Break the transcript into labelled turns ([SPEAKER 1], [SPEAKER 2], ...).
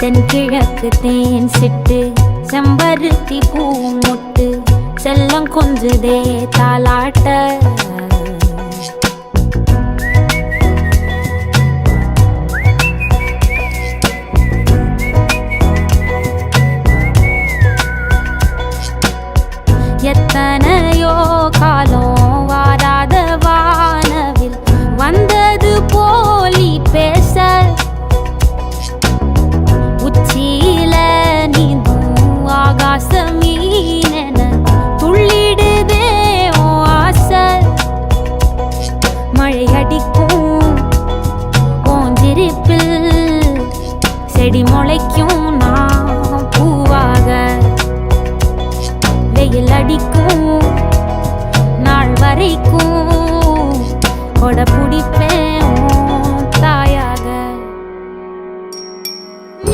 [SPEAKER 1] தென்கிழக்கு தேன் சிட்டு செம்பருத்தி பூ முட்டு செல்லம் கொஞ்சுதே தாலாட்ட எத்தனையோ காலம் வாராத வானவில் வந்தது போலி பேச உச்சியில நீந்தும் ஆகாச மீனென துள்ளிடுதே உன் ஆசை மழை அடிக்கும் உன் சிரிப்பில் செடி முளைக்கும் நான் பூவாக வெயில் அடிக்கும் நாள் வரைக்கும் கொடை பிடிப்ப